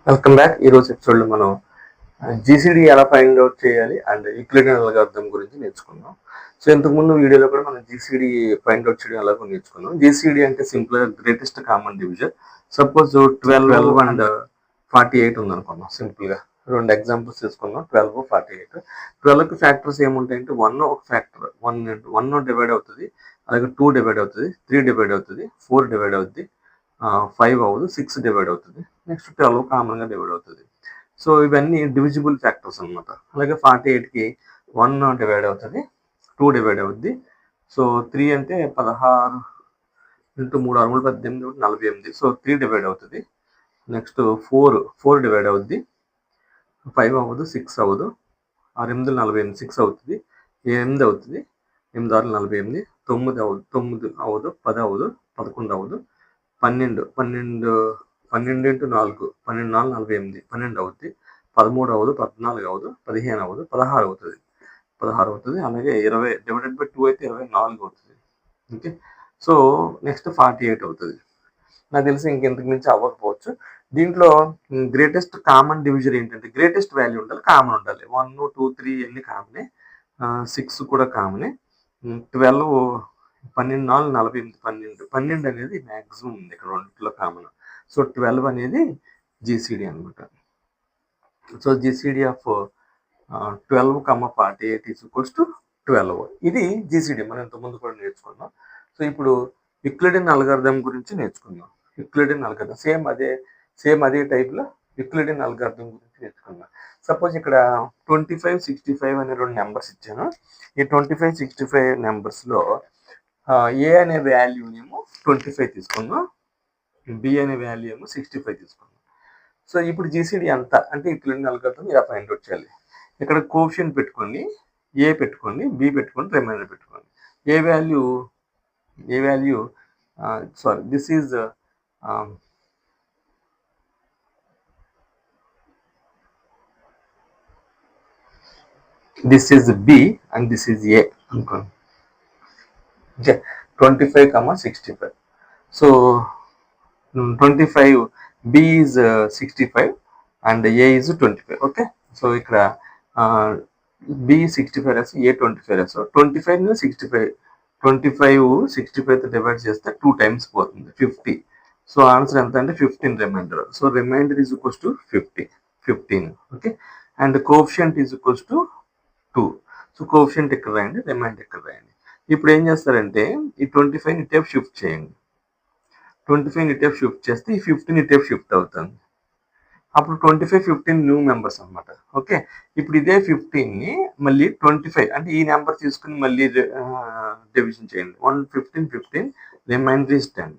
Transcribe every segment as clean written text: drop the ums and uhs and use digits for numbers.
Welcome back. ఈరోజు ఎపిసోడ్లో మనం జీసీడీ ఎలా ఫైండ్ అవుట్ చేయాలి అండ్ యూక్లిడియన్ అల్గారిథం గురించి నేర్చుకున్నాం. సో ఇంతకుముందు వీడియోలో కూడా మనం జీసీడీ ఫైండ్ అవుట్ చేయడం ఎలాగో నేర్చుకున్నాం. జీసీడీ అంటే simple greatest common division. Suppose 12 and 48 ఉందనుకున్నాం. సింపుల్గా రెండు ఎగ్జాంపుల్స్ తీసుకున్నాం. 12, 48. 12కి ఫ్యాక్టర్స్ ఏముంటాయంటే 1 ఒక ఫ్యాక్టర్ 1 డివైడ్ అవుతుంది, అలాగే 2 డివైడ్ అవుతుంది, 3 డివైడ్ అవుతుంది, 4 డివైడ్ అవుతుంది, 5 అవ్వదు, 6 డివైడ్ అవుతుంది, నెక్స్ట్ 12 కామన్గా డివైడ్ అవుతుంది. సో ఇవన్నీ డివిజిబుల్ ఫ్యాక్టర్స్ అనమాట. అలాగే 48కి 1 డివైడ్ అవుతుంది, 2 డివైడ్ అవుద్ది. సో 3 అంటే 16 ఇంటూ 3 6 18 48. సో 3 డివైడ్ అవుతుంది. నెక్స్ట్ 4 డివైడ్ అవుద్ది, 5 అవ్వదు, 6 అవ్వదు, 6 8 48, 6 అవుతుంది, 8 అవుతుంది, 8 6 48, 9 అవ్వదు, 9 అవ్వదు, 10 అవ్వదు, 11 అవ్వదు, 12 ఇంటూ 4 12 4 48, 12 అవుతుంది, 13 అవ్వదు, 14 అవ్వదు, 15 అవ్వదు, 16 అవుతుంది, 16 అవుతుంది. అలాగే 20 డివైడెడ్ బై 2 అయితే 24 అవుతుంది. ఓకే, సో నెక్స్ట్ 48 అవుతుంది. నాకు తెలిసి ఇంకెంతకు మించి అవ్వకపోవచ్చు. దీంట్లో గ్రేటెస్ట్ కామన్ డివిజన్ ఏంటంటే గ్రేటెస్ట్ వాల్యూ ఉండాలి, కామన్ ఉండాలి. 1 2 3 అన్ని కామనే, 6 కూడా కామనే, 12 12 4 48, 12 అనేది మ్యాక్సిమం ఉంది ఇక్కడ రెండింటిలో కామన్. సో 12 అనేది జీసీడీ అనమాట. So GCD of 12, 48 is equals to 12. ఇది జీసీడీ మనం ఇంతకుముందు కూడా నేర్చుకున్నాం. సో ఇప్పుడు యూక్లిడియన్ అల్గారిథం గురించి నేర్చుకుందాం. యూక్లిడియన్ అల్గారిథం సేమ్ అదే టైప్లో యూక్లిడియన్ అల్గారిథం గురించి నేర్చుకుందాం. సపోజ్ ఇక్కడ 25, 65 అనే రెండు నెంబర్స్ ఇచ్చాను. ఈ 25, 65 నెంబర్స్లో ఏ అనే వాల్యూనేమో 25 తీసుకుందాం, బి అనే వాల్యూ ఏమో 65 తీసుకుందాం. సో ఇప్పుడు జీసీడీ ఎంత అంటే యూక్లిడియన్ అల్గారిథం ఇలా ఫైండ్ అవుట్ చేయాలి. ఇక్కడ కోఎఫిషియంట్ పెట్టుకోండి, ఏ పెట్టుకోండి, బి పెట్టుకోండి, రిమైండర్ పెట్టుకోండి. A value sorry this is B and this is A అనుకోండి. Okay, 25, 65. So 25 B is 65 and A is 25. Okay, so ఇక్కడ బి 65 రాసి ఏ 25 రాసు. 25 65 25 డివైడ్ చేస్తే 2 టైమ్స్ పోతుంది, 50. సో ఆన్సర్ ఎంత అంటే 15 remainder. So remainder is equals to 15. Okay, and coefficient is equals to 2. So coefficient ఇక్కడ రాయండి, రిమైండర్ ఇక్కడ రాయండి. ఇప్పుడు ఏం చేస్తారంటే ఈ 25 ఇటేపు షిఫ్ట్ చేయండి. 25 ఇటేపు షిఫ్ట్ చేస్తే ఈ 15 ఇటేపు షిఫ్ట్ అవుతుంది. అప్పుడు 25, 15 న్యూ మెంబర్స్ అనమాట. ఓకే, ఇప్పుడు ఇదే 15ని మళ్ళీ 25 అంటే ఈ నెంబర్ తీసుకుని మళ్ళీ డివిజన్ చేయండి. 1 15 15 రిమైండర్ ఈజ్ 10.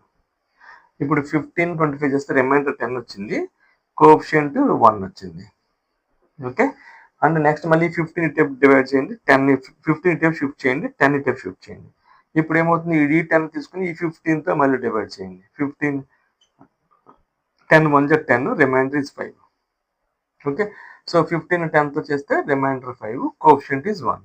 ఇప్పుడు 15 25 చేస్తే రిమైండర్ 10 వచ్చింది, కోఎఫిషియంట్ 1 వచ్చింది. ఓకే, అండ్ నెక్స్ట్ మళ్ళీ 15 ఇటేపు డివైడ్ చేయండి, 15 ఇటేపు షిఫ్ట్ చేయండి, 10 ఇటేపు షిఫ్ట్ చేయండి. ఇప్పుడు ఏమవుతుంది, ఈ 10 తీసుకుని ఈ 15తో మళ్ళీ డివైడ్ చేయండి. 10 1 10, రిమైండర్ ఈజ్ 5. ఓకే, సో 15 10తో చేస్తే remainder 5, coefficient is 1.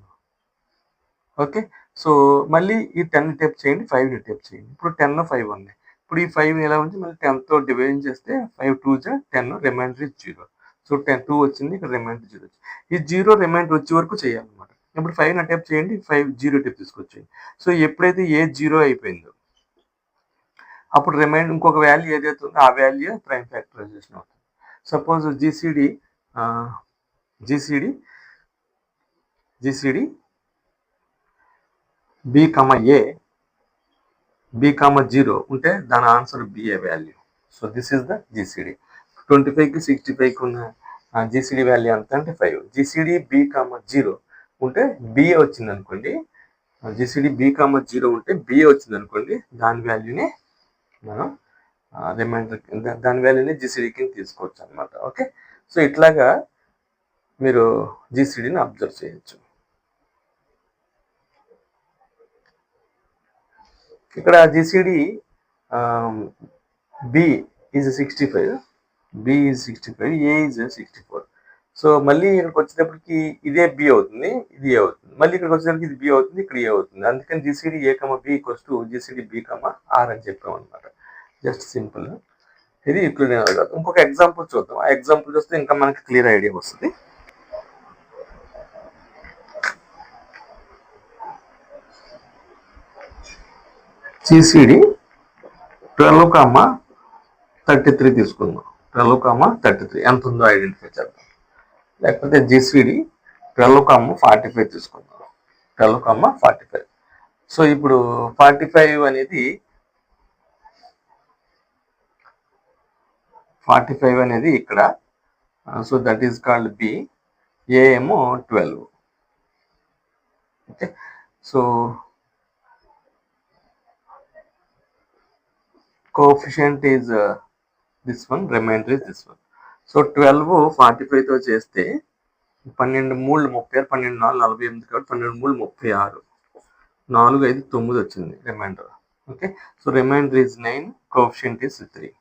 Okay, so మళ్ళీ ఈ 10 టైప్ చేయండి, 5 టైప్ చేయండి. ఇప్పుడు 10 5 ఉన్నాయి. ఇప్పుడు ఈ 5 ఎలా ఉంది, మళ్ళీ 10తో డివైడ్ చేస్తే 5 2 10, రిమైండర్ ఈజ్ 0. సో 2 వచ్చింది, ఇక్కడ రిమైండర్ 0 వచ్చింది. ఈ 0 రిమైండర్ వచ్చే వరకు చేయాలన్నమాట. ఇప్పుడు 5 టైప్ చేయండి, 5 0 టైప్ తీసుకొచ్చేయండి. సో ఎప్పుడైతే ఏ 0 అయిపోయిందో అప్పుడు రిమైండర్ ఇంకొక వాల్యూ ఏదైతే ఉందో ఆ వాల్యూ ప్రైమ్ ఫ్యాక్టరైజేషన్ అవుతుంది. Suppose GCD B A B 0 ఉంటే దాని answer B A value. So this is the GCD. 25కి 65కి ఉన్న జీసీడీ వాల్యూ ఎంత అంటే 5. జీసీడీ బి 0 ఉంటే బిఏ వచ్చింది అనుకోండి, జీసీడీ బి 0 ఉంటే బిఏ వచ్చింది అనుకోండి, దాని వాల్యూనే మనం రిమైండర్ దాని వాల్యూని జీసీడీ కింద తీసుకోవచ్చు అనమాట. ఓకే, సో ఇట్లాగా మీరు జీసీడీని అబ్జర్వ్ చేయొచ్చు. ఇక్కడ GCD B is 65, B is 65, A is 64. So మళ్ళీ ఇక్కడికి వచ్చేటప్పటికి ఇదే బి అవుతుంది, ఇది ఏ అవుతుంది. మళ్ళీ ఇక్కడికి వచ్చేటప్పటికి ఇది బి అవుతుంది, ఇక్కడ ఏ అవుతుంది. అందుకని GCD A B equals to GCD B R అని చెప్పాం అనమాట. Just simple. ఇది యూక్లిడియన్ అల్గారిథం. ఇంకొక ఎగ్జాంపుల్ చూద్దాం. ఆ ఎగ్జాంపుల్ చూస్తే ఇంకా మనకి క్లియర్ ఐడియా వస్తుంది. జీసీడీ 12,33 తీసుకుందాం. 12,33 ఎంత ఉందో ఐడెంటిఫై చేద్దాం. లేకపోతే జీసీడీ 12,45 తీసుకుందాం. 12,45. సో ఇప్పుడు 45 అనేది 45 అనేది ఇక్కడ. So that is called B. A ఏమో 12. Okay. So coefficient is this one, remainder is this one. So 12 45 తో చేస్తే 12 3 36, 12 4 48 కాబట్టి 12 3 36, 4 5 9 వచ్చింది remainder. Okay. So remainder is 9, coefficient is 3.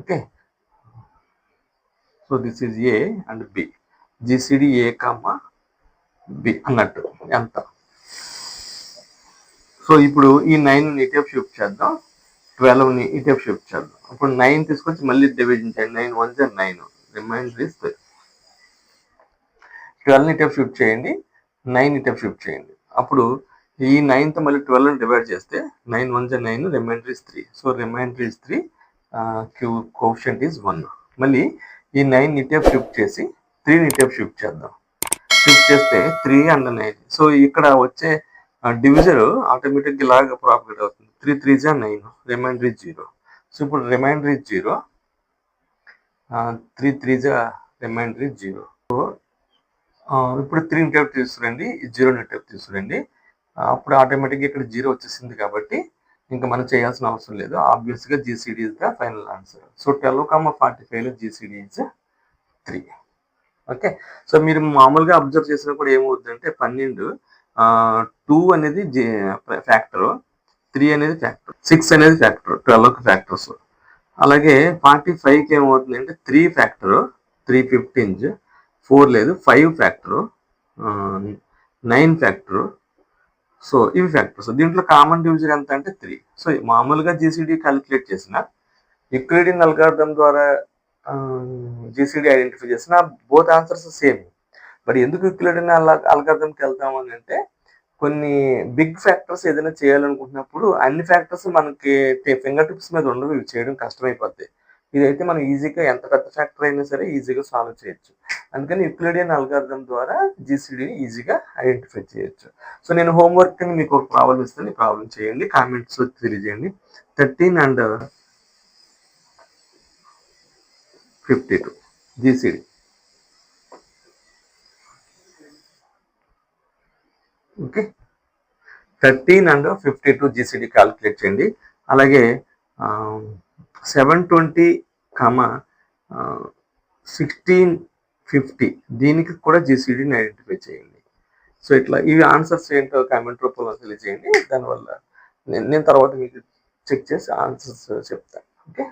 Okay. So this is A and B. GCD A comma B అన్నట్టు ఎంత. So ఇప్పుడు ఈ 9 ఇటేపు shift చేద్దాం, 12ని ఇటేపు shift చేద్దాం. అప్పుడు 9 తీసుకొచ్చి మళ్ళీ డివిజన్ చేయండి. 9 1 9, రిమైండర్ ఇస్ 3. 12ని ఇటేపు షిఫ్ట్ చేయండి, 9 ఇటేపు షిఫ్ట్ చేయండి. అప్పుడు ఈ 9తో మళ్ళీ 12ని డివైడ్ చేస్తే 9 1 9, remainder is 3. So remainder is 3, coefficient is 1. మళ్ళీ ఈ 9 ఇటేపు షిఫ్ట్ చేసి 3ని ఇటేపు షిఫ్ట్ చేద్దాం. షిఫ్ట్ చేస్తే 3 అండ్ 9. సో ఇక్కడ వచ్చే డివిజర్ ఆటోమేటిక్ ఇలాగా ప్రాపగేట్ అవుతుంది. 3 3 జా 9, రిమైండర్ ఇస్ 0. సో ఇప్పుడు రిమైండర్ ఇస్ 0, 3 3 జా రిమైండర్ ఇస్ 0. సో ఇప్పుడు 3 ఇటేపు తీసుకురండి, 0 ఇటేపు తీసుకురండి. అప్పుడు ఆటోమేటిక్గా ఇక్కడ 0 వచ్చేసింది కాబట్టి ఇంకా మనం చేయాల్సిన అవసరం లేదు. ఆబ్వియస్గా GCD is the final answer. So 12,45లో జీసీడీ ఇస్ 3. ఓకే. సో మీరు మామూలుగా అబ్జర్వ్ చేసినా కూడా ఏమవుతుందంటే 12, 2 అనేది ఫ్యాక్టర్, 3 అనేది ఫ్యాక్టర్, 6 అనేది ఫ్యాక్టర్, 12కి ఫ్యాక్టర్స్. అలాగే 45కి ఏమవుతుంది అంటే 3 ఫ్యాక్టర్, 3 15, 4 లేదు, 5 ఫ్యాక్టర్, 9 ఫ్యాక్టర్. సో ఇవి ఫ్యాక్టర్స్. దీంట్లో కామన్ డివిజన్ ఎంత అంటే 3. సో మామూలుగా జీసీడీ క్యాలిక్యులేట్ చేసిన, యూక్లిడియన్ అల్గారిథం ద్వారా జీసీడీ ఐడెంటిఫై చేసిన బోత్ ఆన్సర్స్ సేమ్. బట్ ఎందుకు యూక్లిడియన్ అల్గారిథంకి వెళ్తాము అని అంటే కొన్ని బిగ్ ఫ్యాక్టర్స్ ఏదైనా చేయాలనుకుంటున్నప్పుడు అన్ని ఫ్యాక్టర్స్ మనకి ఫింగర్ టిప్స్ మీద ఉండవు, ఇవి చేయడం కష్టమైపోద్ది. ఇదైతే మనం ఈజీగా ఎంత పెద్ద ఫ్యాక్టర్ అయినా సరే ఈజీగా సాల్వ్ చేయొచ్చు. అందుకని యూక్లిడియన్ అల్గారిథం ద్వారా జీసీడీని ఈజీగా ఐడెంటిఫై చేయొచ్చు. సో నేను హోంవర్క్ ని మీకు ఒక ప్రాబ్లం ఇస్తాను, ఈ ప్రాబ్లం చేయండి, కామెంట్స్ తెలియజేయండి. 13 and 52 GCD. Okay. 13 and 52 GCD calculate చేయండి. అలాగే 720, 1650 దీనికి కూడా జీసీడీని ఐడెంటిఫై చేయండి. సో ఇట్లా ఇవి ఆన్సర్స్ ఏంటో కామెంట్ రూపంలో తెలియజేయండి. దానివల్ల నేను తర్వాత మీకు చెక్ చేసి ఆన్సర్స్ చెప్తాను. ఓకే.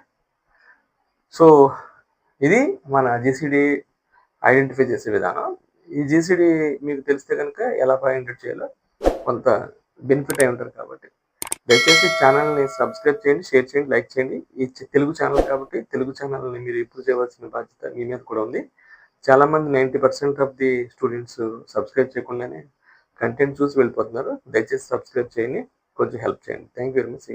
సో ఇది మన జీసీడీ ఐడెంటిఫై చేసే విధానం. ఈ జీసీడీ మీకు తెలిస్తే కనుక ఎలా ఫైండ్ అవుట్ చేయాలో కొంత బెనిఫిట్ అయి ఉంటారు కాబట్టి దయచేసి ఛానల్ని సబ్స్క్రైబ్ చేయండి, షేర్ చేయండి, లైక్ చేయండి. ఈ తెలుగు ఛానల్ కాబట్టి తెలుగు ఛానల్ని మీరు ఇంప్రూవ్ చేయవలసిన బాధ్యత మీ మీద కూడా ఉంది. చాలామంది 90% ఆఫ్ ది స్టూడెంట్స్ సబ్స్క్రైబ్ చేయకుండానే కంటెంట్ చూసి వెళ్ళిపోతున్నారు. దయచేసి సబ్స్క్రైబ్ చేయండి, కొంచెం హెల్ప్ చేయండి. Thank you very much.